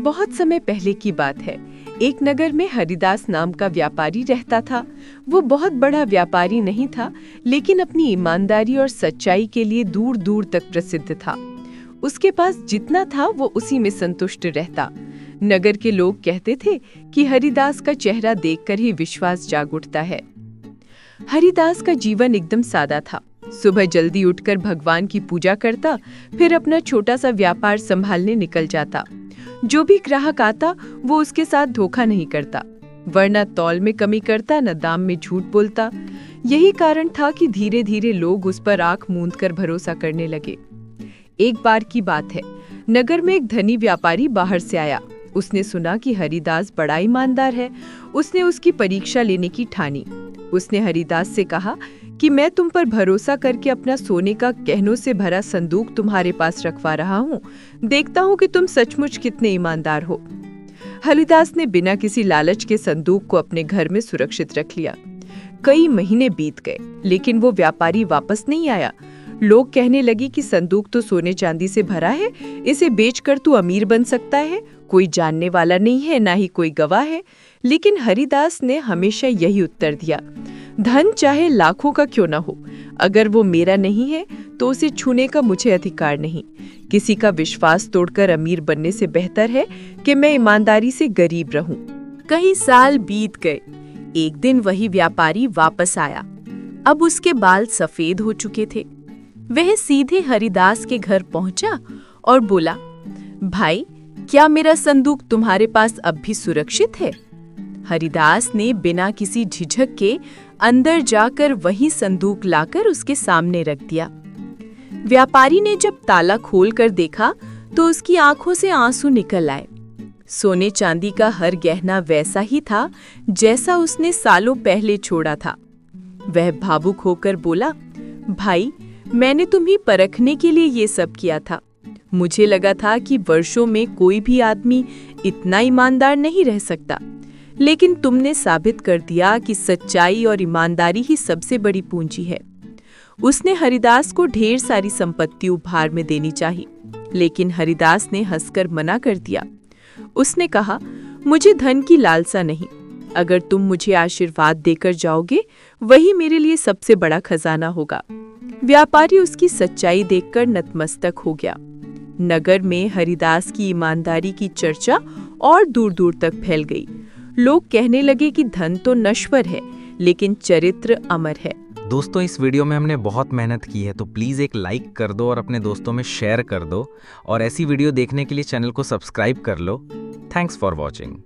बहुत समय पहले की बात है। एक नगर में हरिदास नाम का व्यापारी रहता था। वो बहुत बड़ा व्यापारी नहीं था, लेकिन अपनी ईमानदारी और सच्चाई के लिए दूर दूर तक प्रसिद्ध था। उसके पास जितना था वो उसी में संतुष्ट रहता। नगर के लोग कहते थे कि हरिदास का चेहरा देखकर ही विश्वास जाग उठता है। हरिदास का जीवन एकदम सादा था। सुबह जल्दी उठकर भगवान की पूजा करता, फिर अपना छोटा सा व्यापार संभालने निकल जाता। जो भी ग्राहक आता वो उसके साथ धोखा नहीं करता, वरना तौल में कमी करता न दाम में झूठ बोलता। यही कारण था कि धीरे धीरे लोग उस पर आंख मूंदकर भरोसा करने लगे। एक बार की बात है, नगर में एक धनी व्यापारी बाहर से आया। उसने सुना कि हरिदास बड़ा ईमानदार है। उसने उसकी परीक्षा लेने की ठानी। उसने हरिदास से कहा कि मैं तुम पर भरोसा करके अपना सोने का गहनों से भरा संदूक तुम्हारे पास रखवा रहा हूँ। देखता हूँ कि तुम सचमुच कितने ईमानदार हो। हरिदास ने बिना किसी लालच के संदूक को अपने घर में सुरक्षित रख लिया। कई महीने बीत गए, लेकिन वो व्यापारी वापस नहीं आया। लोग कहने लगे कि संदूक तो सोने चांदी से भरा है, इसे बेचकर तू अमीर बन सकता है। कोई जानने वाला नहीं है, ना ही कोई गवाह है। लेकिन हरिदास ने हमेशा यही उत्तर दिया, धन चाहे लाखों का क्यों ना हो, अगर वो मेरा नहीं है तो उसे छूने का मुझे अधिकार नहीं। किसी का विश्वास तोड़कर अमीर बनने से बेहतर है कि मैं ईमानदारी से गरीब रहूं। कई साल बीत गए। एक दिन वही व्यापारी वापस आया। अब उसके बाल सफेद हो चुके थे। वह सीधे हरिदास के घर पहुंचा और बोला, भाई, क्या मेरा संदूक तुम्हारे पास अब भी सुरक्षित है? हरिदास ने बिना किसी झिझक के अंदर जाकर वही संदूक लाकर उसके सामने रख दिया। व्यापारी ने जब ताला खोलकर देखा तो उसकी आंखों से आंसू निकल आए। सोने चांदी का हर गहना वैसा ही था जैसा उसने सालों पहले छोड़ा था। वह भावुक होकर बोला, भाई, मैंने तुम्हें परखने के लिए ये सब किया था। मुझे लगा था कि वर्षों में कोई भी आदमी इतना ईमानदार नहीं रह सकता, लेकिन तुमने साबित कर दिया कि सच्चाई और ईमानदारी ही सबसे बड़ी पूंजी है। उसने हरिदास को ढेर सारी संपत्ति उपहार में देनी चाहिए, लेकिन हरिदास ने हंसकर मना कर दिया। उसने कहा, मुझे धन की लालसा नहीं। अगर तुम मुझे आशीर्वाद देकर जाओगे, वही मेरे लिए सबसे बड़ा खजाना होगा। व्यापारी उसकी सच्चाई देखकर नतमस्तक हो गया। नगर में हरिदास की ईमानदारी की चर्चा और दूर दूर तक फैल गई। लोग कहने लगे कि धन तो नश्वर है, लेकिन चरित्र अमर है। दोस्तों, इस वीडियो में हमने बहुत मेहनत की है, तो प्लीज़ एक लाइक कर दो और अपने दोस्तों में शेयर कर दो। और ऐसी वीडियो देखने के लिए चैनल को सब्सक्राइब कर लो। Thanks for watching.